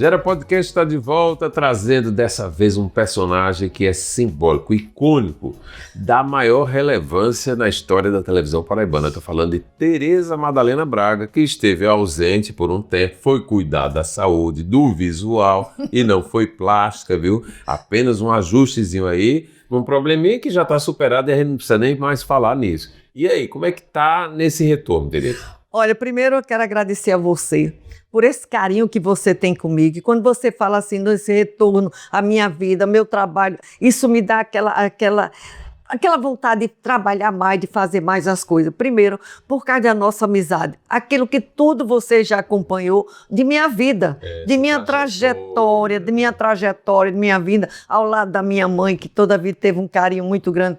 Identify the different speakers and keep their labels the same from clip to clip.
Speaker 1: Gera Podcast está de volta, trazendo dessa vez um personagem que é simbólico, icônico, da maior relevância na história da televisão paraibana. Estou falando de Tereza Madalena Braga, que esteve ausente por um tempo, foi cuidar da saúde, do visual, e não foi plástica, viu? Apenas um ajustezinho aí, um probleminha que já está superado e a gente não precisa nem mais falar nisso. E aí, como é que tá nesse retorno, Tereza?
Speaker 2: Olha, primeiro eu quero agradecer a você por esse carinho que você tem comigo. E quando você fala assim, desse retorno à minha vida, ao meu trabalho, isso me dá aquela vontade de trabalhar mais, de fazer mais as coisas. Primeiro, por causa da nossa amizade. Aquilo que tudo você já acompanhou de minha vida, de minha trajetória, de minha vida, ao lado da minha mãe, que toda a vida teve um carinho muito grande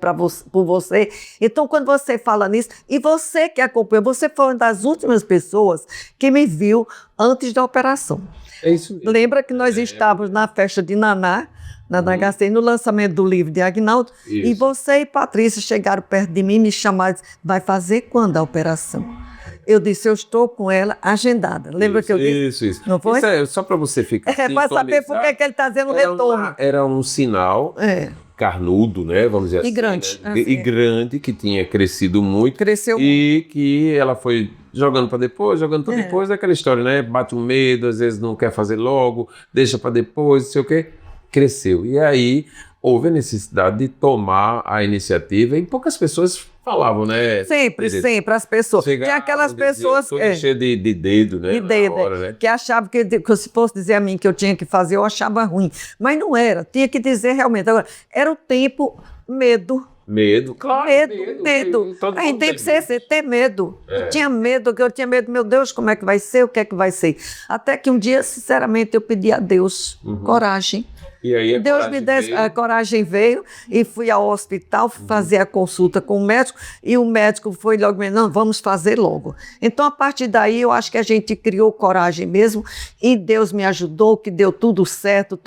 Speaker 2: por você. Então, quando você fala nisso, e você que acompanhou, você foi uma das últimas pessoas que me viu antes da operação.
Speaker 1: É isso mesmo.
Speaker 2: Lembra que nós estávamos na festa de Naná, na HC, no lançamento do livro de Agnaldo, e você e Patrícia chegaram perto de mim e me chamaram e disseram, vai fazer quando a operação? Eu disse, eu estou com ela agendada. Lembra que eu disse?
Speaker 1: Isso.
Speaker 2: Não foi?
Speaker 1: Isso é só para você ficar
Speaker 2: para saber por que ele está dizendo retorno.
Speaker 1: Era um sinal carnudo, né? Vamos dizer
Speaker 2: e
Speaker 1: assim.
Speaker 2: Grande.
Speaker 1: Né? E grande, que tinha crescido muito.
Speaker 2: Cresceu
Speaker 1: e que ela foi jogando para depois, aquela história, né? Bate um medo, às vezes não quer fazer logo, deixa para depois, não sei o quê. Cresceu. E aí houve a necessidade de tomar a iniciativa e poucas pessoas falavam, né?
Speaker 2: Sempre as pessoas. Tem aquelas pessoas...
Speaker 1: cheio de dedo, né?
Speaker 2: De dedo, né? Que achavam que se fosse dizer a mim que eu tinha que fazer, eu achava ruim. Mas não era, tinha que dizer realmente. Agora, era o tempo, medo.
Speaker 1: Medo, claro.
Speaker 2: Medo. A gente tem que ter medo. Eu tinha medo, meu Deus, como é que vai ser, o que é que vai ser? Até que um dia, sinceramente, eu pedi a Deus coragem.
Speaker 1: E aí
Speaker 2: Deus me deu, a coragem veio e fui ao hospital fazer a consulta com o médico e o médico foi logo, não, vamos fazer logo. Então, a partir daí, eu acho que a gente criou coragem mesmo e Deus me ajudou, que deu tudo certo.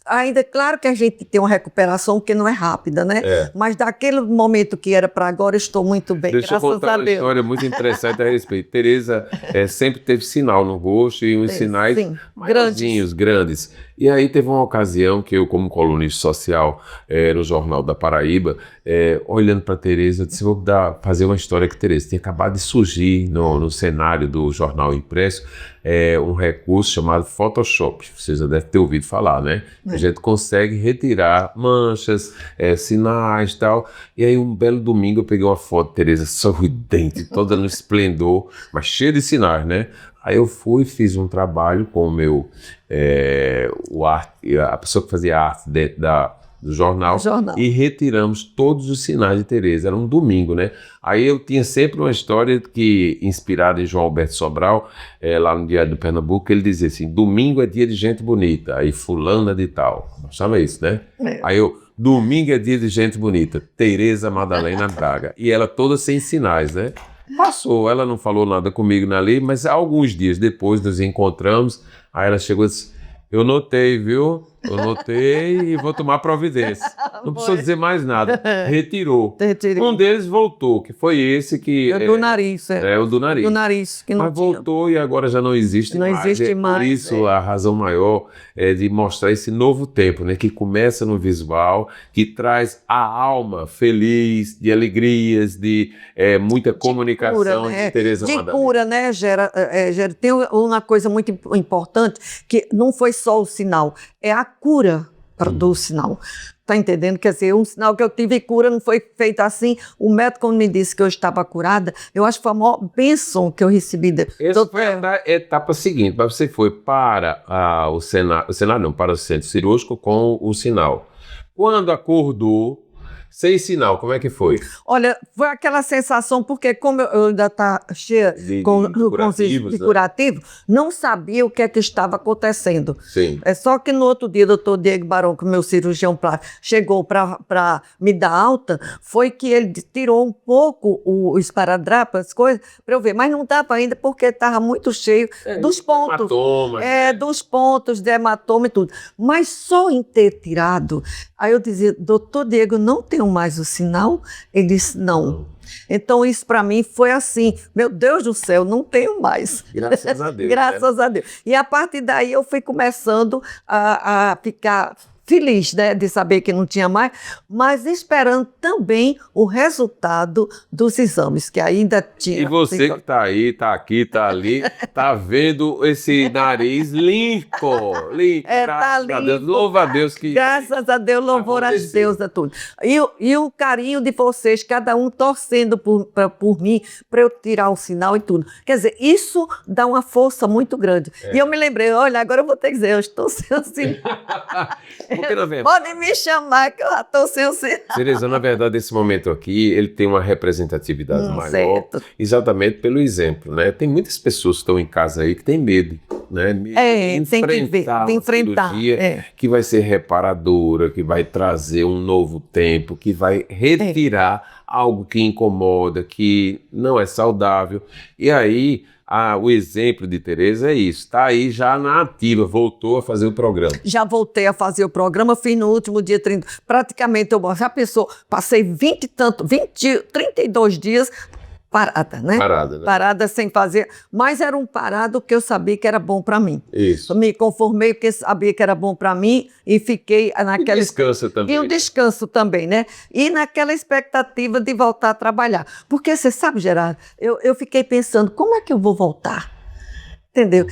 Speaker 2: Ainda, claro que a gente tem uma recuperação que não é rápida, né? Mas daquele momento que era para agora, estou muito bem,
Speaker 1: graças a Deus. Deixa eu contar uma história muito interessante a respeito. Tereza sempre teve sinal no rosto e uns sinais grandes. E aí teve uma ocasião que eu, como colunista social no Jornal da Paraíba, olhando para a Tereza, disse, vou fazer uma história que Tereza tinha acabado de surgir no cenário do jornal impresso, um recurso chamado Photoshop. Você já deve ter ouvido falar, né? A gente consegue retirar manchas, sinais e tal. E aí um belo domingo eu peguei uma foto de Tereza sorridente, toda no esplendor, mas cheia de sinais, né? Aí eu fiz um trabalho com o meu, a pessoa que fazia arte do jornal, e retiramos todos os sinais de Tereza. Era um domingo, né? Aí eu tinha sempre uma história que, inspirada em João Alberto Sobral, lá no Diário do Pernambuco, ele dizia assim, domingo é dia de gente bonita, aí fulana de tal. Sabe isso, né? Aí domingo é dia de gente bonita, Tereza Madalena Braga. E ela toda sem sinais, né? Passou, ela não falou nada comigo ali, mas alguns dias depois nos encontramos, aí ela chegou e disse, eu notei, viu? Eu notei e vou tomar providência. Não precisou dizer mais nada. Retirou. Um deles voltou, que foi esse que...
Speaker 2: do nariz.
Speaker 1: O do nariz.
Speaker 2: Do nariz, que não
Speaker 1: Mas voltou e agora já não existe mais.
Speaker 2: Não existe mais.
Speaker 1: Por isso a razão maior é de mostrar esse novo tempo, né? Que começa no visual, que traz a alma feliz, de alegrias, de muita comunicação
Speaker 2: cura, né?
Speaker 1: de Tereza
Speaker 2: De
Speaker 1: Madalena.
Speaker 2: cura, né, Gera? Tem uma coisa muito importante, que não foi só o sinal, é a cura do sinal. Tá entendendo? Quer dizer, um sinal que eu tive cura não foi feito assim. O médico, quando me disse que eu estava curada, eu acho que foi a maior bênção que eu recebi.
Speaker 1: Essa foi a etapa seguinte. Mas você foi para para o centro cirúrgico com o sinal. Quando acordou, sem sinal, como é que foi?
Speaker 2: Olha, foi aquela sensação, porque como eu ainda estava cheia de curativo, não sabia o que é que estava acontecendo.
Speaker 1: Sim.
Speaker 2: É só que no outro dia, o doutor Diego Barão, que é meu cirurgião plástico, chegou para me dar alta, foi que ele tirou um pouco o esparadrapo, as coisas, para eu ver. Mas não dava ainda, porque estava muito cheio dos pontos.
Speaker 1: Hematomas.
Speaker 2: Dos pontos de hematoma e tudo. Mas só em ter tirado, aí eu dizia, doutor Diego, não tenho mais o sinal? Ele disse, não. Então, isso para mim foi assim, meu Deus do céu, não tenho mais.
Speaker 1: Graças a Deus.
Speaker 2: Graças a Deus. E a partir daí eu fui começando a ficar feliz, né, de saber que não tinha mais, mas esperando também o resultado dos exames, que ainda tinha.
Speaker 1: E você que está aí, está aqui, está ali, está vendo esse nariz limpo.
Speaker 2: Tá limpo.
Speaker 1: A Deus, louva a Deus que...
Speaker 2: Graças a Deus, louvor a Deus a tudo. E o carinho de vocês, cada um torcendo por mim, para eu tirar o sinal e tudo. Quer dizer, isso dá uma força muito grande. E eu me lembrei, olha, agora eu vou ter que dizer, eu estou sem o sinal. Podem me chamar que eu já estou sem o sinal.
Speaker 1: Tereza, na verdade, esse momento aqui, ele tem uma representatividade maior,
Speaker 2: certo.
Speaker 1: Exatamente pelo exemplo, né? Tem muitas pessoas que estão em casa aí que têm medo, né?
Speaker 2: Tem que ver, tem que enfrentar.
Speaker 1: Que vai ser reparadora, que vai trazer um novo tempo, que vai retirar algo que incomoda, que não é saudável. E aí... o exemplo de Tereza é isso, está aí já na ativa, voltou a fazer o programa. Já voltei a fazer o programa, fiz no último dia 30, praticamente eu já pensou, passei 32 dias parada, né? Parada sem fazer, mas era um parado que eu sabia que era bom para mim. Isso.
Speaker 2: Me conformei porque sabia que era bom para mim e fiquei naquela...
Speaker 1: E descanso também.
Speaker 2: E um descanso também, né? E naquela expectativa de voltar a trabalhar. Porque você sabe, Gerardo, eu fiquei pensando, como é que eu vou voltar? Entendeu?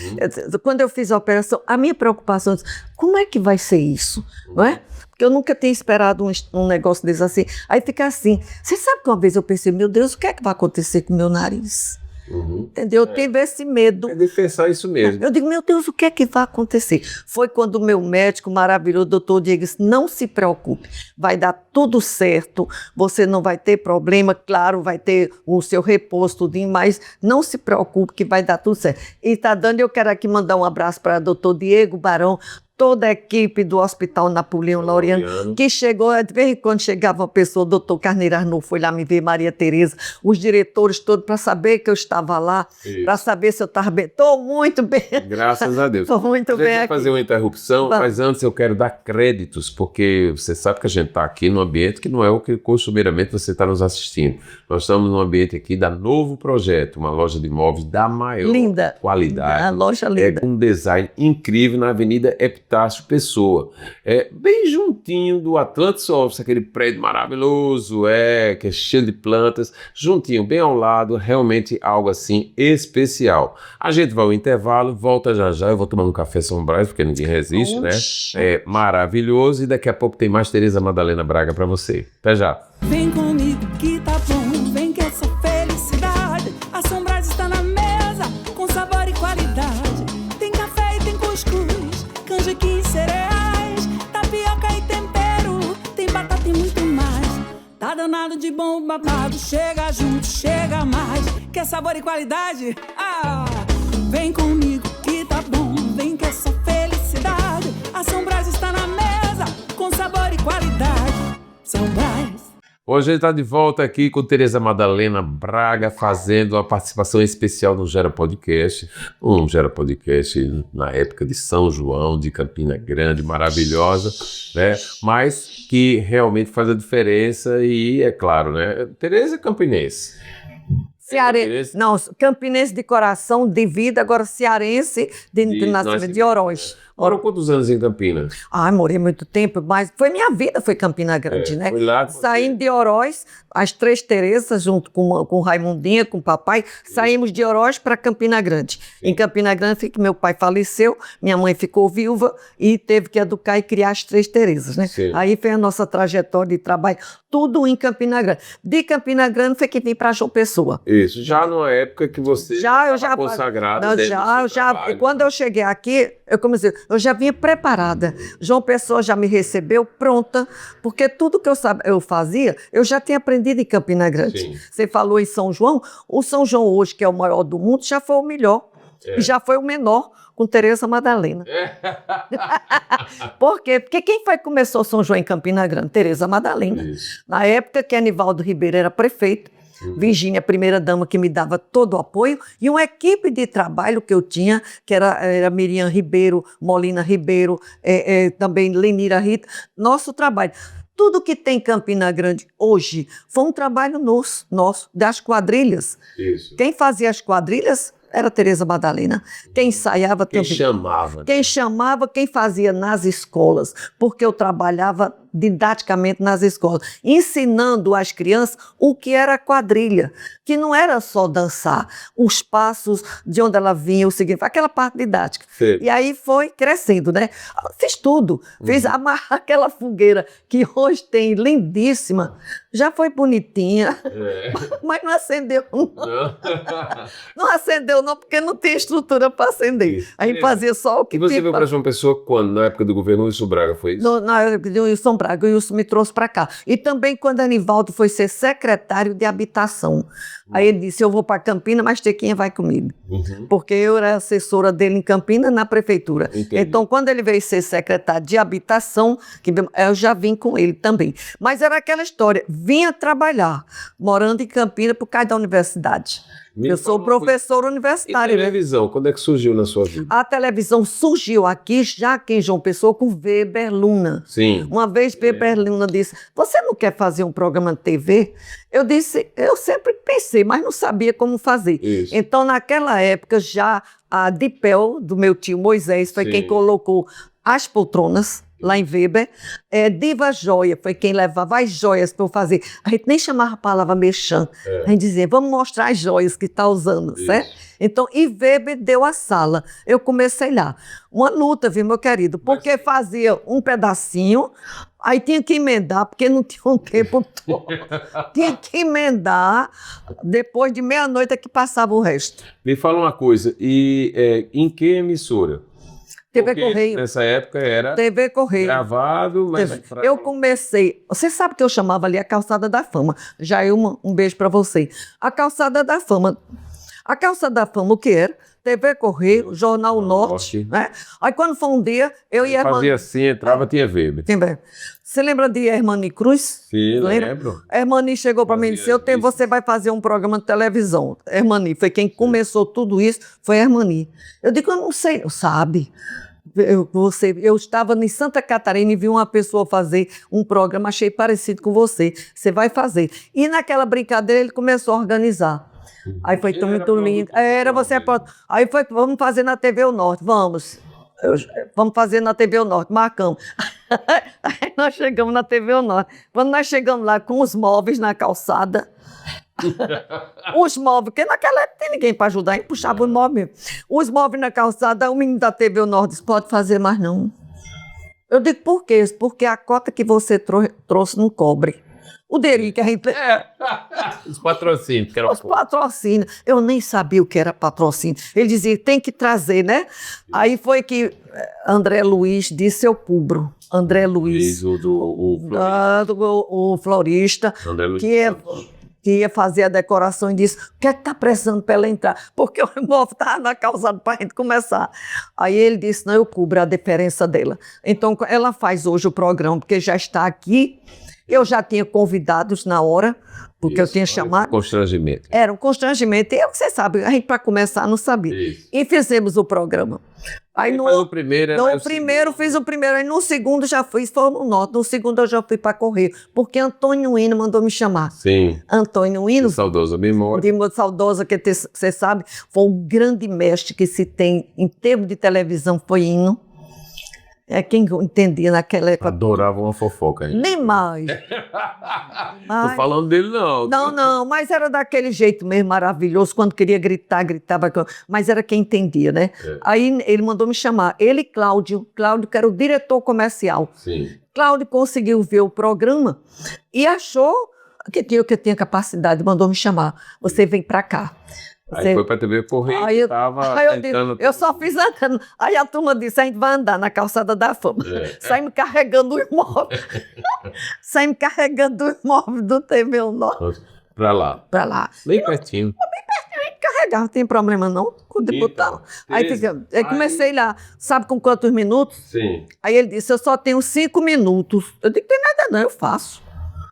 Speaker 2: Quando eu fiz a operação, a minha preocupação, como é que vai ser isso? Não é? Porque eu nunca tinha esperado um negócio desse assim. Aí fica assim. Você sabe que uma vez eu pensei, meu Deus, o que é que vai acontecer com o meu nariz? Entendeu? Eu tive esse medo.
Speaker 1: É de pensar isso mesmo.
Speaker 2: Eu digo, meu Deus, o que é que vai acontecer? Foi quando o meu médico maravilhoso, doutor Diego, disse, não se preocupe, vai dar tudo certo, você não vai ter problema, claro, vai ter o seu repouso, tudinho, mas não se preocupe que vai dar tudo certo. E está dando, eu quero aqui mandar um abraço para o doutor Diego Barão, toda a equipe do Hospital Napoleão Laureano, que chegou, de vez em quando chegava uma pessoa, o doutor Carneiro Arnoux foi lá me ver, Maria Tereza, os diretores todos, para saber que eu estava lá, para saber se eu estava bem. Estou muito bem.
Speaker 1: Graças a Deus.
Speaker 2: Estou muito bem aqui.
Speaker 1: Vou fazer uma interrupção, mas antes eu quero dar créditos, porque você sabe que a gente está aqui num ambiente que não é o que costumeiramente você está nos assistindo. Nós estamos num ambiente aqui da Novo Projeto, uma loja de imóveis da maior qualidade.
Speaker 2: A loja linda.
Speaker 1: Com um design incrível na Avenida Epitácio Pessoa. Bem juntinho do Atlantis Office, aquele prédio maravilhoso, que é cheio de plantas, juntinho, bem ao lado, realmente algo assim especial. A gente vai ao intervalo, volta já, eu vou tomando um café São Brás, porque ninguém resiste, né? É maravilhoso, e daqui a pouco tem mais Tereza Madalena Braga para você. Até já.
Speaker 3: Vem comigo que tá bom, vem que essa felicidade, a São Brás está na mesa, com sabor e qualidade. Tem café e tem cuscuz, canjiquinha e cereais, tapioca e tempero, tem batata e muito mais. Tá danado de bom babado, chega junto, chega mais. Quer sabor e qualidade? Vem comigo que tá bom, vem que essa felicidade, a São Brás está na mesa, com sabor e qualidade. São Brás.
Speaker 1: Hoje a gente está de volta aqui com Tereza Madalena Braga, fazendo uma participação especial no Gera Podcast. Um Gera Podcast na época de São João, de Campina Grande, maravilhosa, né? Mas que realmente faz a diferença e, é claro, né? Tereza é campinense.
Speaker 2: Cearense, não, campinense de coração, de vida, agora cearense de nascimento, de Oroz.
Speaker 1: Morou quantos anos em Campinas?
Speaker 2: Morei muito tempo, mas minha vida foi Campina Grande, né?
Speaker 1: Foi lá
Speaker 2: Saindo de Oroz, as três Terezas, junto com Raimundinha, com o papai, saímos de Oroz para Campina Grande. Sim. Em Campina Grande, meu pai faleceu, minha mãe ficou viúva e teve que educar e criar as três Terezas, né? Sim. Aí foi a nossa trajetória de trabalho, tudo em Campina Grande. De Campina Grande foi que vim para João Pessoa.
Speaker 1: Isso, já numa época que você estava consagrada.
Speaker 2: Quando eu cheguei aqui, eu comecei, eu já vinha preparada. João Pessoa já me recebeu pronta, porque tudo que eu fazia, eu já tinha aprendido em Campina Grande. Sim. Você falou em São João, o São João hoje, que é o maior do mundo, já foi o melhor. E já foi o menor com Tereza Madalena. Por quê? Porque quem foi que começou São João em Campina Grande? Tereza Madalena. Isso. Na época que Anivaldo Ribeiro era prefeito, Virgínia, primeira dama, que me dava todo o apoio, e uma equipe de trabalho que eu tinha, que era Miriam Ribeiro, Molina Ribeiro, também Lenira Rita, nosso trabalho. Tudo que tem em Campina Grande hoje foi um trabalho nosso das quadrilhas.
Speaker 1: Isso.
Speaker 2: Quem fazia as quadrilhas era Tereza Madalena. Quem ensaiava
Speaker 1: Quem
Speaker 2: também.
Speaker 1: chamava.
Speaker 2: Quem chamava, quem fazia nas escolas, porque eu trabalhava didaticamente nas escolas, ensinando às crianças o que era a quadrilha, que não era só dançar, os passos, de onde ela vinha, o seguinte, aquela parte didática.
Speaker 1: Sim.
Speaker 2: E aí foi crescendo, né? Fiz tudo, fiz amarrar aquela fogueira que hoje tem, lindíssima, já foi bonitinha, mas não acendeu não. Não acendeu não, porque não tem estrutura para acender. A gente fazia só o que...
Speaker 1: E você veio para João Pessoa quando? Na época do governo Wilson Braga, foi isso?
Speaker 2: Na época do Wilson Braga, o Wilson me trouxe para cá. E também quando Anivaldo foi ser secretário de habitação. Aí ele disse, eu vou para Campina, mas Tequinha vai comigo. Porque eu era assessora dele em Campina, na prefeitura.
Speaker 1: Entendi.
Speaker 2: Então, quando ele veio ser secretário de habitação, eu já vim com ele também. Mas era aquela história, vinha trabalhar, morando em Campina por causa da universidade. Eu sou professora universitária.
Speaker 1: E televisão, quando é que surgiu na sua vida?
Speaker 2: A televisão surgiu aqui, já aqui em João Pessoa, com Weber Luna.
Speaker 1: Sim.
Speaker 2: Uma vez Weber Luna disse, você não quer fazer um programa de TV? Eu disse, eu sempre pensei, mas não sabia como fazer.
Speaker 1: Isso.
Speaker 2: Então, naquela época, já a Dipel, do meu tio Moisés, foi quem colocou as poltronas lá em Weber. Diva Joia foi quem levava as joias para eu fazer. A gente nem chamava a palavra merchan. A gente dizia, vamos mostrar as joias que está usando, certo? Então, e Weber deu a sala. Eu comecei lá. Uma luta, viu, meu querido? Porque fazia um pedacinho, aí tinha que emendar, porque não tinha um tempo todo. Tinha que emendar, depois de meia-noite é que passava o resto.
Speaker 1: Me fala uma coisa, e em que emissora?
Speaker 2: TV
Speaker 1: Porque
Speaker 2: Correio.
Speaker 1: nessa época era
Speaker 2: TV Correio.
Speaker 1: gravado, mas...
Speaker 2: Eu comecei... Você sabe que eu chamava ali a Calçada da Fama. Jailma, um beijo para você. A Calçada da Fama. A Calçada da Fama, o que era? TV Correio, Jornal Norte. Né? Aí quando foi um dia, eu e a irmã...
Speaker 1: Fazia assim, entrava, tinha Weber.
Speaker 2: Você lembra de Hermani Cruz?
Speaker 1: Sim, lembro.
Speaker 2: Hermani chegou para mim e disse, você vai fazer um programa de televisão. Hermani foi quem começou tudo isso, foi Hermani. Eu digo, eu não sei, sabe? Eu estava em Santa Catarina e vi uma pessoa fazer um programa, achei parecido com você. Você vai fazer. E naquela brincadeira ele começou a organizar. Aí foi muito lindo. Você pronto. Aí foi, vamos fazer na TV O Norte, vamos. Vamos fazer na TV O Norte, marcamos. Aí nós chegamos na TV O Norte. Quando nós chegamos lá com os móveis na calçada, os móveis, porque naquela época tem ninguém para ajudar, a gente puxava os móveis. Os móveis na calçada, o menino da TV O Norte disse, pode fazer mais não. Eu digo, por quê? Porque a cota que você trouxe não cobre. O dinheirinho que a gente...
Speaker 1: Os patrocínios. Que
Speaker 2: os patrocínios. Eu nem sabia o que era patrocínio. Ele dizia, tem que trazer, né? Aí foi que André Luiz disse, eu cubro. André Luiz. O florista. André Luiz. Que ia fazer a decoração e disse, o que é que está precisando para ela entrar? Porque o imóvel estava na calçada para a gente começar. Aí ele disse, não, eu cubro a diferença dela. Então, ela faz hoje o programa, porque já está aqui. Eu já tinha convidados na hora, porque eu tinha chamado.
Speaker 1: Constrangimento.
Speaker 2: Era um constrangimento. E você sabe, a gente para começar não sabia. Isso. E fizemos o programa. Aí
Speaker 1: no primeiro,
Speaker 2: fiz o primeiro, aí no segundo já fiz, foi no Norte, no segundo eu já fui para Correio, porque Antônio Hino mandou me chamar.
Speaker 1: Sim.
Speaker 2: Antônio Hino.
Speaker 1: De saudosa memória.
Speaker 2: De saudosa, que você sabe, foi o grande mestre que se tem em termos de televisão, foi Hino. Quem entendia naquela época.
Speaker 1: Adorava uma fofoca. Hein?
Speaker 2: Nem mais.
Speaker 1: Tô falando dele, não.
Speaker 2: Não, mas era daquele jeito mesmo, maravilhoso. Quando queria gritar, gritava. Mas era quem entendia, né? Aí ele mandou me chamar. Ele e Cláudio que era o diretor comercial.
Speaker 1: Sim.
Speaker 2: Cláudio conseguiu ver o programa e achou que eu tinha capacidade, mandou me chamar. Você vem pra cá.
Speaker 1: Aí foi pra TV Correio,
Speaker 2: eu só fiz andando. Aí a turma disse, a gente vai andar na Calçada da Fama. Saímos carregando o imóvel. Saímos carregando o imóvel do TV O Norte.
Speaker 1: Pra lá. Bem pertinho.
Speaker 2: Bem pertinho, a gente carregava, não tem problema não, com o deputado. Aí comecei lá, sabe com quantos minutos?
Speaker 1: Sim.
Speaker 2: Aí ele disse, eu só tenho 5 minutos. Eu disse, tem nada não, eu faço.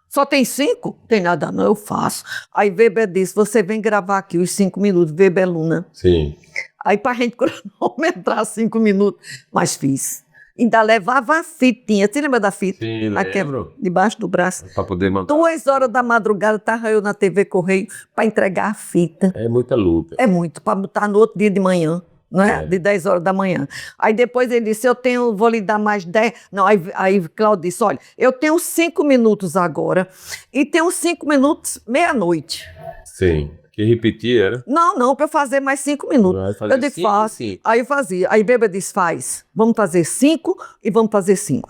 Speaker 2: Só tem 5? Tem nada não, eu faço. Aí Weber disse, você vem gravar aqui os 5 minutos, Weber Luna.
Speaker 1: Sim.
Speaker 2: Aí pra gente cronometrar 5 minutos, mas fiz. Ainda levava a fitinha. Você lembra da fita?
Speaker 1: Sim, lembro.
Speaker 2: Debaixo do braço.
Speaker 1: Para poder mandar.
Speaker 2: 2 horas da madrugada, estava eu na TV Correio para entregar a fita.
Speaker 1: É muita luta.
Speaker 2: É muito, para botar no outro dia de manhã. Não é? De 10 horas da manhã. Aí depois ele disse, vou lhe dar mais 10. Não, aí Cláudio disse, olha, eu tenho 5 minutos agora e tenho 5 minutos meia-noite.
Speaker 1: Sim. Que repetir era?
Speaker 2: Não, para eu fazer mais 5 minutos. Eu disse, faço. Aí eu fazia. Aí Beba disse, faz. Vamos fazer 5 e vamos fazer 5.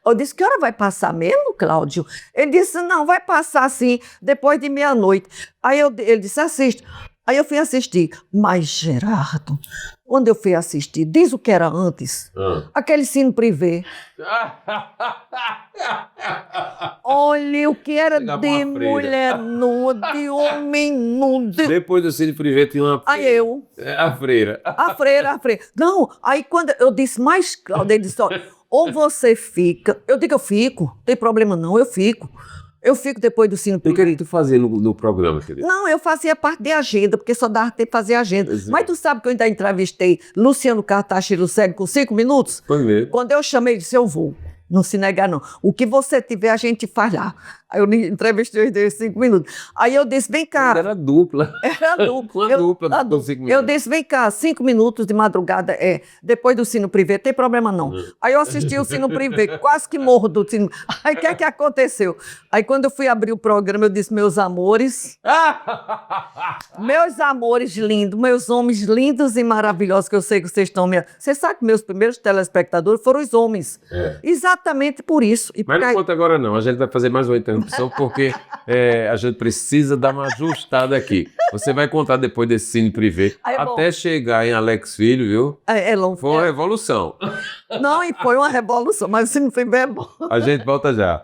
Speaker 2: Eu disse, que hora vai passar mesmo, Cláudio? Ele disse, não, vai passar assim, depois de meia-noite. Aí ele disse, assiste. Aí eu fui assistir. Mas, Gerardo, quando eu fui assistir, diz o que era antes. Aquele Cine Privé. Olha o que era de mulher nua, de homem nu.
Speaker 1: Depois do Cine Privé tinha uma...
Speaker 2: Aí eu.
Speaker 1: A freira.
Speaker 2: A freira. Não, aí quando eu disse, mas Cláudio, ele disse, olha, ou você fica... Eu digo, eu fico. Não tem problema não, eu fico. Eu fico depois do Cine Privé.
Speaker 1: O que tu fazia no programa, querido?
Speaker 2: Não, eu fazia parte de agenda, porque só dava tempo de fazer agenda. Mas tu sabe que eu ainda entrevistei Luciano Cartacho e Lucélio com 5 minutos?
Speaker 1: Foi mesmo.
Speaker 2: Quando eu chamei, ele disse, eu vou. Não se negar, não. O que você tiver, a gente faz lá. Aí eu entrevistei os 5 minutos. Aí eu disse, vem cá.
Speaker 1: Era dupla.
Speaker 2: Era dupla.
Speaker 1: Uma dupla com 5 minutos.
Speaker 2: Eu disse, vem cá, 5 minutos de madrugada, depois do Cine Privé, tem problema não. Aí eu assisti o Cine Privé, quase que morro do Cine. Aí o que aconteceu? Aí quando eu fui abrir o programa, eu disse, meus amores, meus amores lindos, meus homens lindos e maravilhosos, que eu sei que vocês estão me... Você sabe que meus primeiros telespectadores foram os homens. Exatamente por isso.
Speaker 1: Mas não conta agora não, a gente vai fazer mais uma interrupção porque a gente precisa dar uma ajustada aqui. Você vai contar depois desse Cine Privé, até chegar em Alex Filho, viu?
Speaker 2: É longo.
Speaker 1: Foi uma revolução.
Speaker 2: Não, e foi uma revolução, mas o Cine Privé é bom.
Speaker 1: A gente volta já.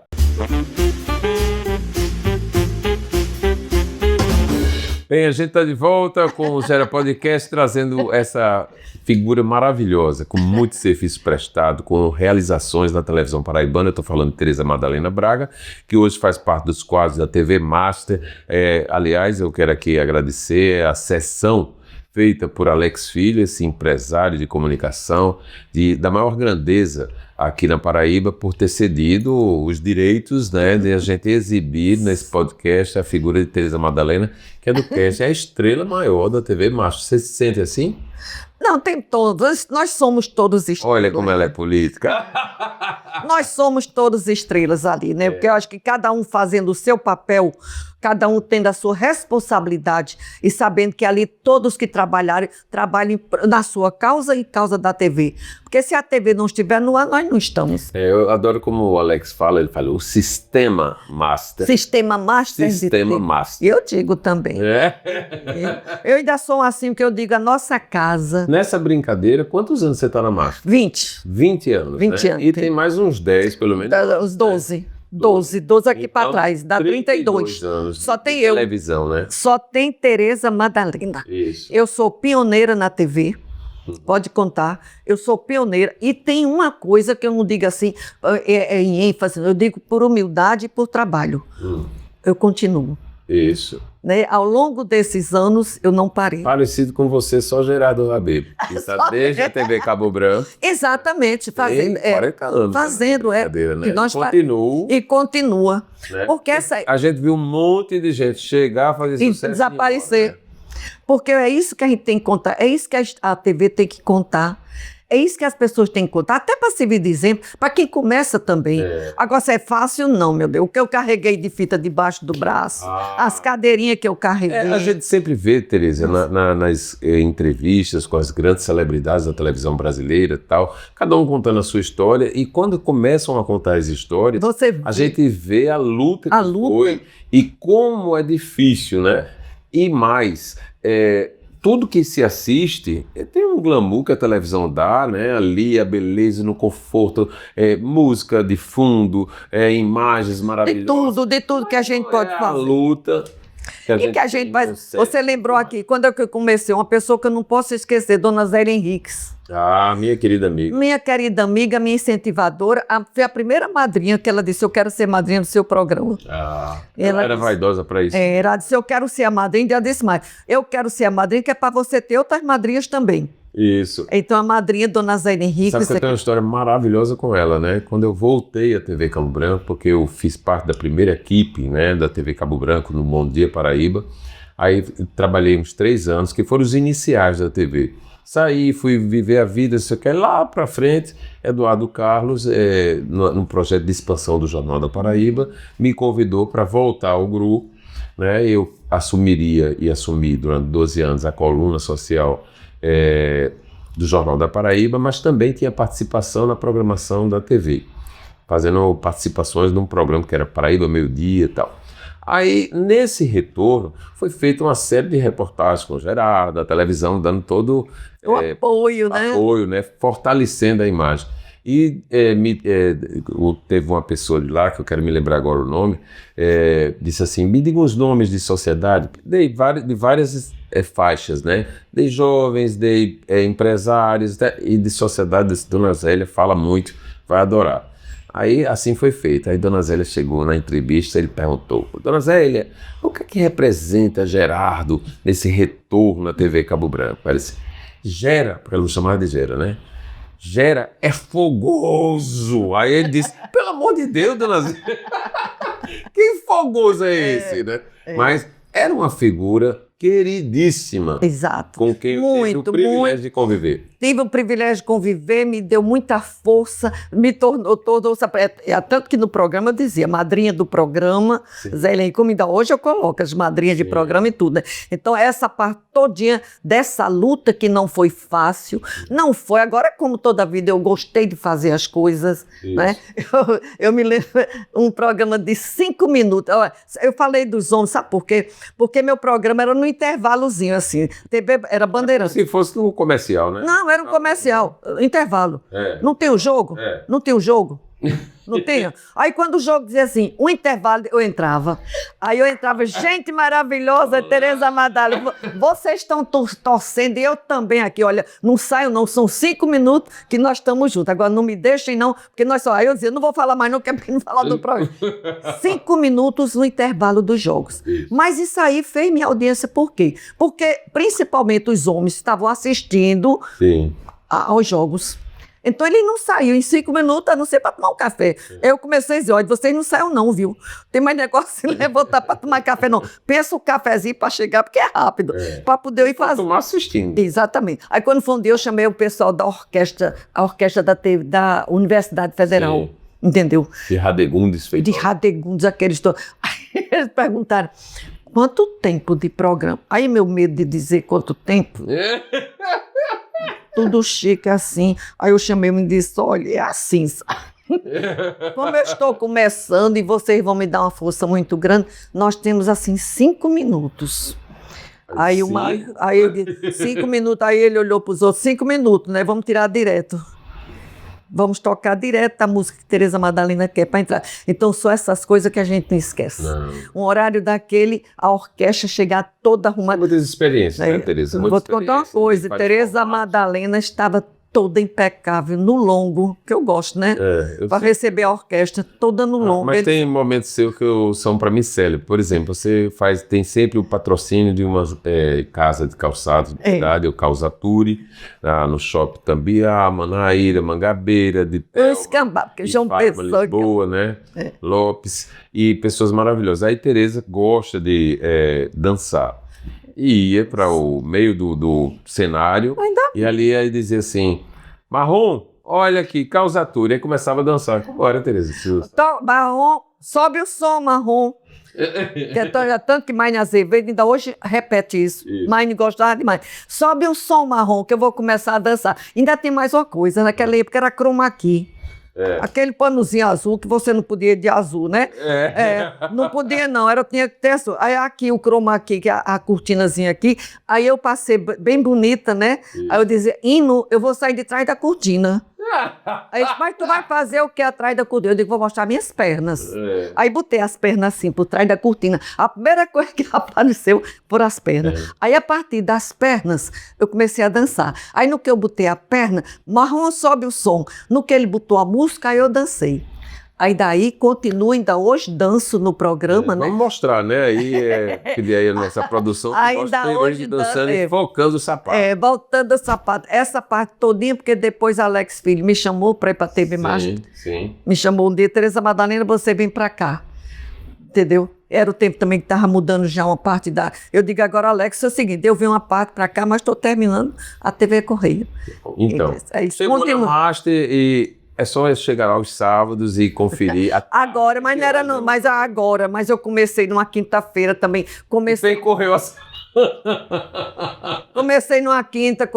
Speaker 1: Bem, a gente está de volta com o Gera Podcast, trazendo essa figura maravilhosa, com muito serviço prestado, com realizações na televisão paraibana. Eu estou falando de Tereza Madalena Braga, que hoje faz parte dos quadros da TV Master. Aliás, eu quero aqui agradecer a sessão feita por Alex Filho, esse empresário de comunicação da maior grandeza aqui na Paraíba, por ter cedido os direitos, né, de a gente exibir nesse podcast a figura de Tereza Madalena, que é do cast, é a estrela maior da TV Master. Você se sente assim?
Speaker 2: Não, tem todos. Nós somos todos estrelas.
Speaker 1: Olha como ela é política.
Speaker 2: Nós somos todos estrelas ali, né? Porque eu acho que cada um fazendo o seu papel, cada um tendo a sua responsabilidade e sabendo que ali todos que trabalham na sua causa e causa da TV. Porque se a TV não estiver no ar, nós não estamos.
Speaker 1: Eu adoro como o Alex fala, ele fala o Sistema Master.
Speaker 2: Sistema Master.
Speaker 1: Sistema Master.
Speaker 2: E eu digo também. Eu ainda sou assim, que eu digo a nossa casa.
Speaker 1: Nessa brincadeira, quantos anos você está na Master?
Speaker 2: 20.
Speaker 1: 20 anos,
Speaker 2: 20
Speaker 1: né?
Speaker 2: anos.
Speaker 1: E tem mais uns 10, pelo menos.
Speaker 2: Os 12. 12 aqui então, para trás, dá 32
Speaker 1: anos.
Speaker 2: Só tem eu.
Speaker 1: Televisão, né?
Speaker 2: Só tem Tereza Madalena.
Speaker 1: Isso.
Speaker 2: Eu sou pioneira na TV. Pode contar, eu sou pioneira e tem uma coisa que eu não digo assim em ênfase, eu digo por humildade e por trabalho. Eu continuo.
Speaker 1: Isso.
Speaker 2: Né? Ao longo desses anos, eu não parei.
Speaker 1: Parecido com você, só Gerardo Rabelo. Que está desde a TV Cabo Branco.
Speaker 2: Exatamente. Fazendo,
Speaker 1: 40 anos.
Speaker 2: Fazendo,
Speaker 1: né?
Speaker 2: E nós
Speaker 1: continua.
Speaker 2: E continua.
Speaker 1: Né?
Speaker 2: Porque
Speaker 1: a gente viu um monte de gente chegar, fazer sucesso
Speaker 2: e desaparecer.
Speaker 1: E embora, né?
Speaker 2: Porque é isso que a gente tem que contar, é isso que a TV tem que contar. É isso que as pessoas têm que contar, até para servir de exemplo, para quem começa também. Agora, se é fácil, não, meu Deus. O que eu carreguei de fita debaixo do braço, as cadeirinhas que eu carreguei.
Speaker 1: A gente sempre vê, Tereza, nas entrevistas com as grandes celebridades da televisão brasileira e tal, cada um contando a sua história, e quando começam a contar as histórias, a gente vê a luta que foi e como é difícil, né? E mais, tudo que se assiste tem um glamour que a televisão dá, né? Ali a beleza no conforto, música de fundo, imagens maravilhosas.
Speaker 2: De tudo que a gente pode fazer.
Speaker 1: A luta.
Speaker 2: Que a gente vai. Você lembrou aqui, quando eu comecei, uma pessoa que eu não posso esquecer, Dona Zélia Henriques.
Speaker 1: Minha querida amiga.
Speaker 2: Minha querida amiga, minha incentivadora, foi a primeira madrinha que ela disse, eu quero ser madrinha do seu programa.
Speaker 1: Ela era vaidosa para isso.
Speaker 2: Ela disse, eu quero ser a madrinha, e ela disse mais, eu quero ser a madrinha que é para você ter outras madrinhas também.
Speaker 1: Isso.
Speaker 2: Então a madrinha, Dona Zélia Henrique...
Speaker 1: Sabe que eu tenho uma história maravilhosa com ela, né? Quando eu voltei à TV Cabo Branco, porque eu fiz parte da primeira equipe, né, da TV Cabo Branco no Bom Dia Paraíba, aí trabalhei uns 3 anos, que foram os iniciais da TV. Saí, fui viver a vida, isso aqui, lá pra frente, Eduardo Carlos, no projeto de expansão do Jornal da Paraíba, me convidou para voltar ao grupo, né? Eu assumi durante 12 anos a coluna social do Jornal da Paraíba, mas também tinha participação na programação da TV, fazendo participações num programa que era Paraíba Meio-Dia e tal. Aí, nesse retorno, foi feita uma série de reportagens com o Gerardo, a televisão dando todo
Speaker 2: o apoio,
Speaker 1: né? Fortalecendo a imagem. E teve uma pessoa de lá, que eu quero me lembrar agora o nome, disse assim, me diga os nomes de sociedade, de várias faixas, né? De jovens, de empresários, e de sociedade, Dona Zélia fala muito, vai adorar. Aí assim foi feito. Aí Dona Zélia chegou na entrevista, ele perguntou, Dona Zélia, o que representa Gerardo nesse retorno à TV Cabo Branco? Ela disse, Gera, porque ela não chamava de Gera, né? Gera é fogoso. Aí ele disse, pelo amor de Deus, Dona Zélia, que fogoso é esse, né? Mas era uma figura queridíssima.
Speaker 2: Exato.
Speaker 1: Com quem eu tive o privilégio de conviver.
Speaker 2: Tive o privilégio de conviver, me deu muita força, me tornou tanto que no programa eu dizia, madrinha do programa, Zélia Henrique, como ainda hoje eu coloco as madrinhas de programa e tudo, né? Então essa parte todinha dessa luta que não foi fácil, não foi, agora como toda a vida eu gostei de fazer as coisas, né? Eu me lembro um programa de 5 minutos, eu falei dos homens, sabe por quê? Porque meu programa era no intervalozinho assim, TV era Bandeirante.
Speaker 1: Se fosse no comercial, né?
Speaker 2: Não, era um comercial, intervalo. Não tem o jogo? Não tem o jogo? Não tinha? Aí quando o jogo dizia assim, um intervalo, eu entrava. Aí eu entrava, gente maravilhosa, Tereza Madalena, vocês estão torcendo e eu também aqui, olha, não saio não, são 5 minutos que nós estamos juntos. Agora não me deixem não, porque nós só... Aí eu dizia, não vou falar mais não, porque não falar do programa. 5 minutos no intervalo dos jogos. Mas isso aí fez minha audiência, por quê? Porque principalmente os homens estavam assistindo aos jogos. Então ele não saiu em 5 minutos, a não ser para tomar um café. Eu comecei a dizer, olha, vocês não saiam não, viu? Tem mais negócio de levantar para tomar café, não. Pensa o cafezinho para chegar, porque é rápido. Para poder ir fazer.
Speaker 1: Tomar assistindo.
Speaker 2: Exatamente. Aí quando foi um dia, eu chamei o pessoal da orquestra, a orquestra da Universidade Federal. Entendeu?
Speaker 1: De Radegundes feito.
Speaker 2: De Radegundes, aqueles todos. Aí eles perguntaram, quanto tempo de programa? Aí meu medo de dizer quanto tempo... Tudo chique assim. Aí eu chamei e disse, olha, é assim, sabe? Como eu estou começando e vocês vão me dar uma força muito grande, nós temos assim 5 minutos. Aí eu disse, 5 minutos, aí ele olhou para os outros, 5 minutos, né? Vamos tirar direto. Vamos tocar direto a música que Tereza Madalena quer para entrar. Então, são essas coisas que a gente não esquece. Um horário daquele, a orquestra chegar toda arrumada.
Speaker 1: Muitas experiências, né, Tereza?
Speaker 2: Vou te contar uma coisa. Tereza Madalena estava toda impecável, no longo, que eu gosto, né? Para receber a orquestra toda no longo.
Speaker 1: Mas tem momentos seus que são para mim célebres. Por exemplo, você tem sempre o patrocínio de uma casa de calçados de cidade, o Calçaturi, no Shopping Tambiá, Manaíra, Mangabeira, de
Speaker 2: Escambá, porque João Pessoa,
Speaker 1: Lisboa, né? Lopes, e pessoas maravilhosas. Aí Tereza gosta de dançar. E ia para o meio do cenário, e ali aí dizia assim, Marrom, olha aqui, Calçaturi. Aí começava a dançar. Bora, Tereza.
Speaker 2: Marrom, sobe o som, Marrom. Tanto que Maine Azevedo ainda hoje repete isso. Maine gostava demais. Sobe o som, Marrom, que eu vou começar a dançar. Ainda tem mais uma coisa, naquela época era chroma key. Aquele panozinho azul que você não podia ir de azul, né? Não podia não, tinha que ter isso. Aí aqui o chroma key, que é a cortinazinha aqui, aí eu passei bem bonita, né? Aí eu dizia, eu vou sair de trás da cortina. Aí disse, mas tu vai fazer o que atrás da cortina? Eu digo, vou mostrar minhas pernas. Aí botei as pernas assim, por trás da cortina. A primeira coisa que apareceu foram as pernas. Aí a partir das pernas, eu comecei a dançar. Aí no que eu botei a perna, Marrom sobe o som. No que ele botou a música, aí eu dancei. Aí daí continuo, ainda hoje danço no programa, né?
Speaker 1: Vamos mostrar, né? Aí, pedir aí a nossa produção.
Speaker 2: Ainda hoje
Speaker 1: dançando e focando o sapato.
Speaker 2: Voltando o sapato. Essa parte todinha, porque depois Alex Filho me chamou para ir para a TV Mágica.
Speaker 1: Sim.
Speaker 2: Me chamou um dia, Tereza Madalena, você vem para cá. Entendeu? Era o tempo também que estava mudando já uma parte da... Eu digo agora, Alex, é o seguinte, eu vi uma parte para cá, mas estou terminando a TV Correio.
Speaker 1: Então, chegou na Master e é só chegar aos sábados e conferir.
Speaker 2: Agora, mas não era não, mas agora, mas eu comecei numa quinta-feira também.
Speaker 1: Você correu assim.
Speaker 2: Comecei numa quinta,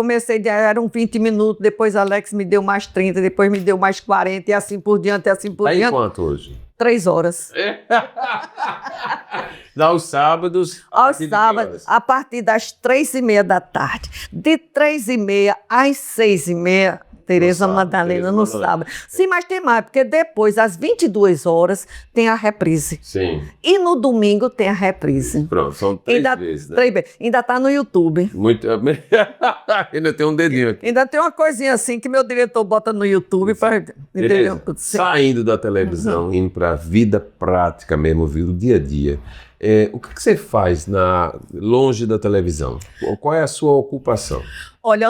Speaker 2: eram 20 minutos, depois Alex me deu mais 30, depois me deu mais 40 e assim por diante,
Speaker 1: Aí quanto hoje?
Speaker 2: 3 horas.
Speaker 1: Aos sábados?
Speaker 2: Aos sábados, a partir das 3h30 da tarde. De 3h30 às 6h30, Tereza Madalena no sábado. Sim, mas tem mais, porque depois, às 22 horas, tem a reprise.
Speaker 1: Sim.
Speaker 2: E no domingo tem a reprise.
Speaker 1: Pronto, são 3 vezes, né?
Speaker 2: 3 vezes. Ainda está no YouTube.
Speaker 1: Muito. Ainda tem um dedinho aqui.
Speaker 2: Ainda tem uma coisinha assim que meu diretor bota no YouTube para...
Speaker 1: Saindo da televisão, indo para a vida prática mesmo, o dia a dia. O que você faz longe da televisão? Qual é a sua ocupação?
Speaker 2: Olha,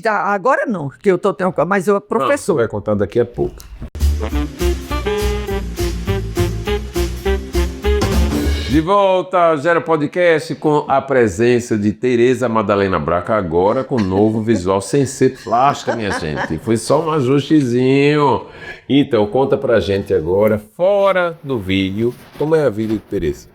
Speaker 2: agora não, que eu estou tendo, mas eu professor.
Speaker 1: Você vai contar daqui a pouco. De volta ao Gera Podcast com a presença de Tereza Madalena Braca, agora com novo visual, sem ser plástica, minha gente. Foi só um ajustezinho. Então, conta pra gente agora, fora do vídeo, como é a vida de Tereza?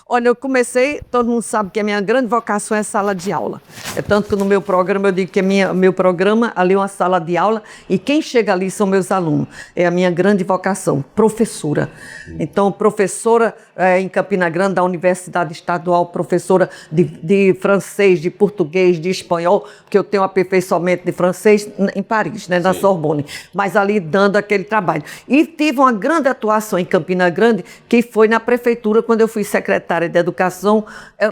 Speaker 2: Olha, eu comecei, todo mundo sabe que a minha grande vocação é sala de aula. É tanto que no meu programa eu digo que meu programa ali é uma sala de aula e quem chega ali são meus alunos. É a minha grande vocação, professora. Então, professora em Campina Grande da Universidade Estadual, professora de francês, de português, de espanhol, que eu tenho aperfeiçoamento de francês em Paris, né, na Sorbonne, mas ali dando aquele trabalho. E tive uma grande atuação em Campina Grande, que foi na prefeitura, quando eu fui secretária de Educação,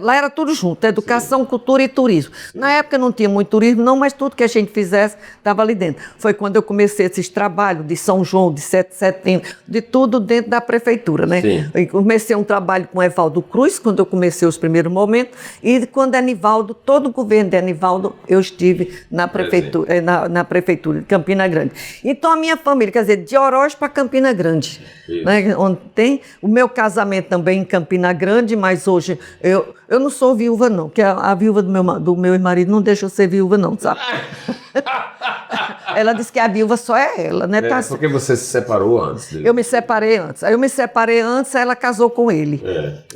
Speaker 2: lá era tudo junto, Educação, Cultura e Turismo. Na época não tinha muito turismo, não, mas tudo que a gente fizesse estava ali dentro. Foi quando eu comecei esses trabalhos de São João, de 7 de setembro, de tudo dentro da prefeitura, né? Eu comecei um trabalho com Evaldo Cruz, quando eu comecei os primeiros momentos, e quando Anivaldo, todo o governo de Anivaldo, eu estive na prefeitura, na prefeitura de Campina Grande. Então a minha família, quer dizer, de Oroz para Campina Grande, né? Onde tem o meu casamento também em Campina Grande, mas hoje eu não sou viúva não, porque a viúva do meu ex-marido não deixa eu ser viúva não, sabe? Ela disse que a viúva só é ela, né?
Speaker 1: Porque você se separou antes dele.
Speaker 2: Eu me separei antes. Aí eu me separei antes, aí ela casou com ele.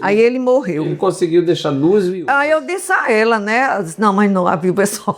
Speaker 2: Aí ele morreu.
Speaker 1: Ele conseguiu deixar 2 viúvas.
Speaker 2: Aí eu disse a ela, né? Ela disse, não, mas não, a viúva é só...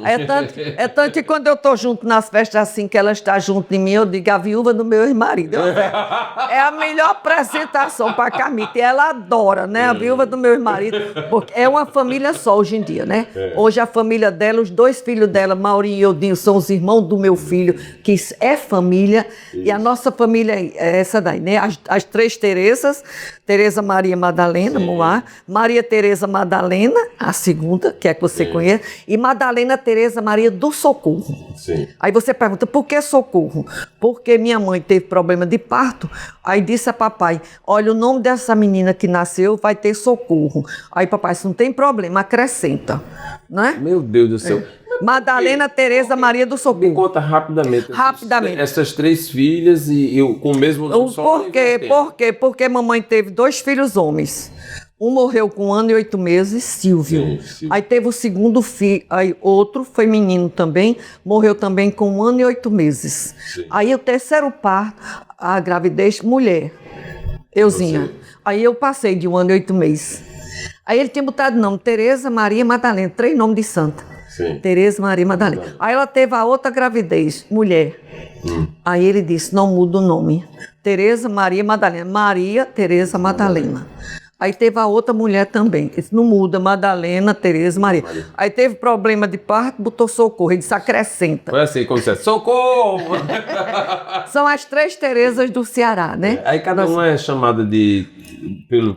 Speaker 2: É tanto que quando eu tô junto nas festas assim, que ela está junto de mim, eu digo a viúva do meu ex-marido. É a melhor apresentação para a Camita. E ela adora, né? A viúva do meu ex-marido. Porque é uma família só hoje em dia, né? Hoje a família dela, os 2 filhos dela, Maurinho e Odinho, são os irmãos do meu filho, que é família. E a nossa família é essa daí, né? As 3 Terezas, Tereza Maria Madalena, Moá, Maria Tereza Madalena, a segunda, que é que você conhece, e Madalena Tereza Maria do Socorro. Aí você pergunta, por que Socorro? Porque minha mãe teve problema de parto, aí disse a papai, olha, o nome dessa menina que nasceu vai ter Socorro. Aí papai disse, não tem problema, acrescenta, né?
Speaker 1: Meu Deus do céu.
Speaker 2: Madalena Tereza Maria do Socorro.
Speaker 1: Me conta rapidamente. Essas 3 filhas e eu com o mesmo nome.
Speaker 2: Por quê? Porque mamãe teve 2 filhos homens. Um morreu com 1 ano e 8 meses, Silvio. Aí teve o segundo filho, aí outro foi menino também, morreu também com 1 ano e 8 meses. Aí o terceiro parto, a gravidez, mulher, euzinha. Aí eu passei de 1 ano e 8 meses. Aí ele tinha botado nome, Tereza Maria Madalena, 3 nomes de santa. Tereza Maria Madalena. Aí ela teve a outra gravidez, mulher. Aí ele disse, não muda o nome. Tereza Maria Madalena. Maria Tereza Madalena. Aí teve a outra mulher também. Disse, não muda, Madalena, Tereza, Maria. Aí teve problema de parto, botou Socorro. Ele disse, acrescenta.
Speaker 1: Foi assim, como você disse, Socorro!
Speaker 2: São as 3 Terezas do Ceará, né?
Speaker 1: Aí cada uma é chamada de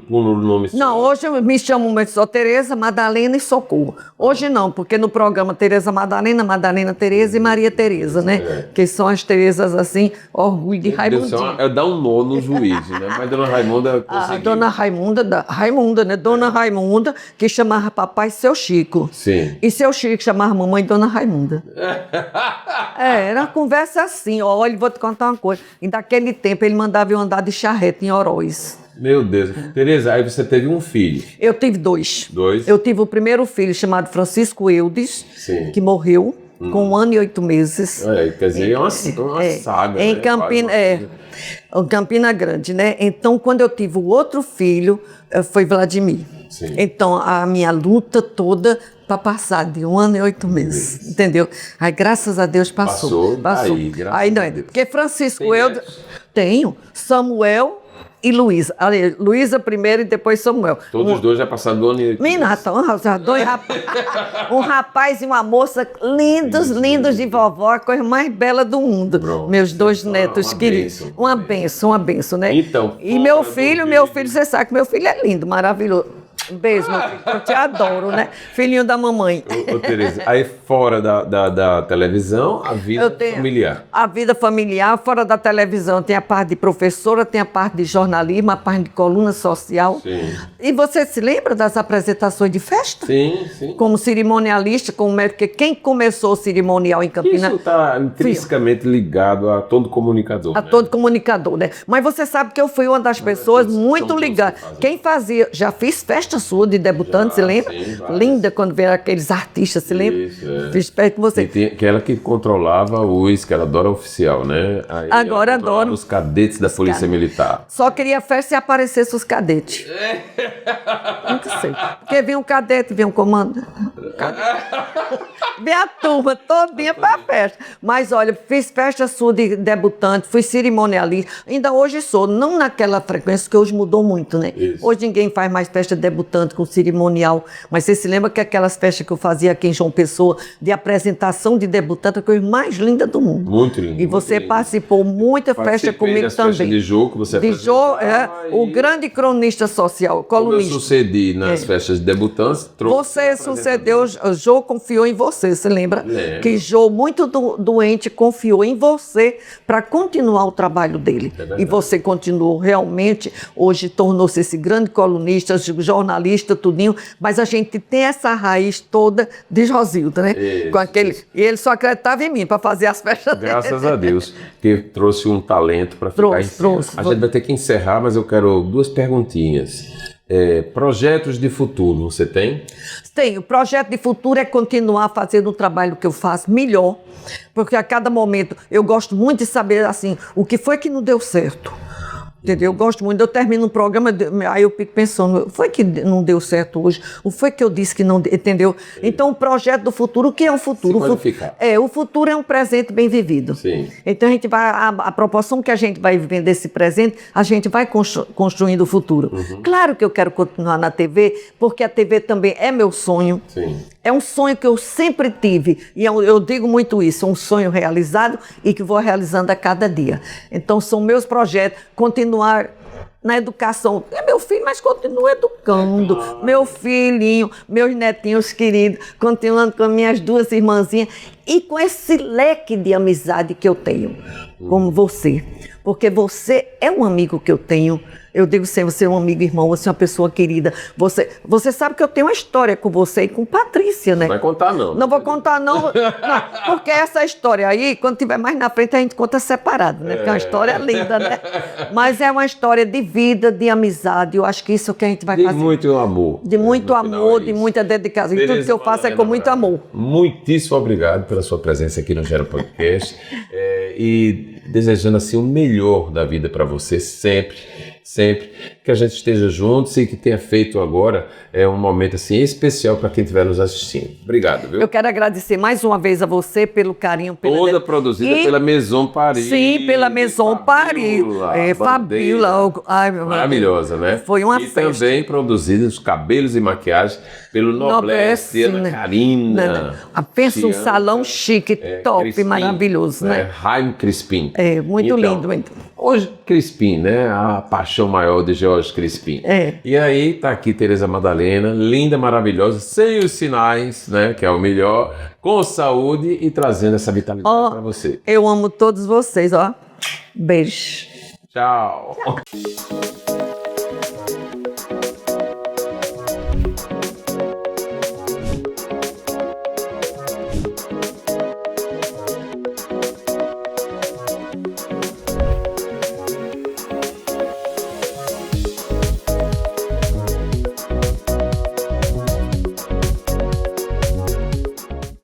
Speaker 1: por nome só?
Speaker 2: Não, hoje eu me chamo só Tereza, Madalena e Socorro. Hoje não, porque no programa Tereza Madalena, Madalena Tereza e Maria Tereza, né? Que são as Terezas assim, orgulho de Raimundinho.
Speaker 1: É dar um nó no juízo, né? Mas Dona Raimunda conseguiu.
Speaker 2: A Dona Raimunda, né? Dona Raimunda, que chamava papai Seu Chico.
Speaker 1: Sim.
Speaker 2: E Seu Chico chamava mamãe Dona Raimunda. Era uma conversa assim. Olha, vou te contar uma coisa. E daquele tempo ele mandava eu andar de charrete em Oroz.
Speaker 1: Meu Deus. Tereza, aí você teve um filho.
Speaker 2: Eu tive dois.
Speaker 1: Dois?
Speaker 2: Eu tive o primeiro filho chamado Francisco Eudes,
Speaker 1: Sim.
Speaker 2: que morreu com 1 ano e 8 meses.
Speaker 1: Quer dizer, é uma saga,
Speaker 2: em
Speaker 1: né?
Speaker 2: Campina Grande, né? Então, quando eu tive o outro filho, foi Vladimir.
Speaker 1: Sim.
Speaker 2: Então, a minha luta toda para passar de 1 ano e 8 meses, entendeu? Aí, graças a Deus, passou.
Speaker 1: Aí, graças
Speaker 2: não
Speaker 1: a
Speaker 2: é.
Speaker 1: Deus.
Speaker 2: Porque Francisco
Speaker 1: Tem
Speaker 2: Eudes...
Speaker 1: netos?
Speaker 2: Tenho. Samuel e Luísa. Luísa primeiro e depois Samuel.
Speaker 1: Todos os dois já passaram do ano e...
Speaker 2: Um rapaz e uma moça lindos de vovó, a coisa mais bela do mundo.
Speaker 1: Pronto.
Speaker 2: Meus dois netos queridos. Uma benção, né?
Speaker 1: Então,
Speaker 2: e meu filho, você sabe que meu filho é lindo, maravilhoso. Um beijo, meu filho. Eu te adoro, né? Filhinho da mamãe.
Speaker 1: Ô, Tereza, aí fora da televisão, a vida familiar.
Speaker 2: A vida familiar, fora da televisão, tem a parte de professora, tem a parte de jornalismo, a parte de coluna social.
Speaker 1: Sim.
Speaker 2: E você se lembra das apresentações de festa?
Speaker 1: Sim.
Speaker 2: Como cerimonialista, como médico, porque quem começou o cerimonial em Campinas...
Speaker 1: Isso está intrinsecamente ligado a todo comunicador.
Speaker 2: A todo comunicador, né? Mas você sabe que eu fui uma das pessoas muito ligadas. Quem fazia... Já fiz festa sua de debutante, você lembra?
Speaker 1: Sim,
Speaker 2: linda quando veio aqueles artistas, você lembra?
Speaker 1: Isso,
Speaker 2: Fiz perto com você.
Speaker 1: E aquela que controlava que ela adora oficial, né? Aí
Speaker 2: agora adoro.
Speaker 1: Os cadetes da Polícia Militar.
Speaker 2: Só queria festa se aparecesse os cadetes. Nunca sei. Porque vinha um cadete, vinha um comando. Vinha a turma todinha pra festa. Mas olha, fiz festa sua de debutante, fui cerimonialista. Ainda hoje sou, não naquela frequência, que hoje mudou muito, né?
Speaker 1: Isso.
Speaker 2: Hoje ninguém faz mais festa de debutante com cerimonial. Mas você se lembra que aquelas festas que eu fazia aqui em João Pessoa, de apresentação de debutante, a coisa mais linda do mundo.
Speaker 1: Muito lindo.
Speaker 2: E você participou muita festa comigo também.
Speaker 1: Festas de Jô, que você
Speaker 2: de Jô, o grande cronista social, colunista.
Speaker 1: Como eu sucedi nas festas de debutantes,
Speaker 2: você sucedeu, Jô confiou em você, você lembra?
Speaker 1: Lembro.
Speaker 2: Que Jô, muito doente, confiou em você para continuar o trabalho dele. E você continuou realmente, hoje tornou-se esse grande colunista, jornalista, tudinho, mas a gente tem essa raiz toda de Josilda, né?
Speaker 1: Isso,
Speaker 2: com aquele, e ele só acreditava em mim para fazer as festas dele.
Speaker 1: Graças a Deus, que trouxe um talento para ficar em cima. A gente vai ter que encerrar, mas eu quero 2 perguntinhas. Projetos de futuro, você tem?
Speaker 2: Tenho. O projeto de futuro é continuar fazendo o trabalho que eu faço melhor, porque a cada momento eu gosto muito de saber assim, o que foi que não deu certo. Entendeu? Eu gosto muito, eu termino um programa, aí eu fico pensando, foi que não deu certo hoje? O foi que eu disse que não deu, entendeu? Então, o projeto do futuro, o que é o futuro? O futuro é um presente bem vivido.
Speaker 1: Sim.
Speaker 2: Então, a gente vai, a proporção que a gente vai vivendo desse presente, a gente vai construindo o futuro. Claro que eu quero continuar na TV, porque a TV também é meu sonho.
Speaker 1: Sim.
Speaker 2: É um sonho que eu sempre tive, e eu digo muito isso, um sonho realizado e que vou realizando a cada dia. Então, são meus projetos, continuar na educação. É meu filho, mas continuo educando. Meu filhinho, meus netinhos queridos, continuando com minhas 2 irmãzinhas e com esse leque de amizade que eu tenho, como você. Porque você é um amigo que eu tenho. Eu digo sempre, você é um amigo irmão, você é uma pessoa querida. Você sabe que eu tenho uma história com você e com Patrícia, né?
Speaker 1: Não vai contar, não.
Speaker 2: Não vou contar, não. Não, porque essa história aí, quando tiver mais na frente, a gente conta separado, né? Porque é uma história linda, né? Mas é uma história de vida, de amizade. Eu acho que isso é o que a gente vai fazer.
Speaker 1: De muito amor.
Speaker 2: De muito amor, de muita dedicação. E tudo que eu faço é com muito amor.
Speaker 1: Muitíssimo obrigado pela sua presença aqui no Gera Podcast. E desejando assim o melhor da vida para você sempre, que a gente esteja juntos e que tenha feito agora um momento assim especial para quem estiver nos assistindo. Obrigado, viu?
Speaker 2: Eu quero agradecer mais uma vez a você pelo carinho.
Speaker 1: Toda produzida pela Maison Paris.
Speaker 2: Sim, pela Maison Paris. Fabiola.
Speaker 1: Maravilhosa, né?
Speaker 2: Foi uma festa.
Speaker 1: E também produzida os cabelos e maquiagem pelo Noblesse, Ana
Speaker 2: né?
Speaker 1: Karina.
Speaker 2: Pensa um salão chique, top, Crispim, maravilhoso, né?
Speaker 1: Jaime Crispim.
Speaker 2: Muito lindo.
Speaker 1: Hoje, Crispim, né? A paixão maior de Jorge Crispim. E aí tá aqui Tereza Madalena, linda, maravilhosa, sem os sinais, né? Que é o melhor, com saúde e trazendo essa vitalidade para você.
Speaker 2: Eu amo todos vocês, ó. Beijo.
Speaker 1: Tchau.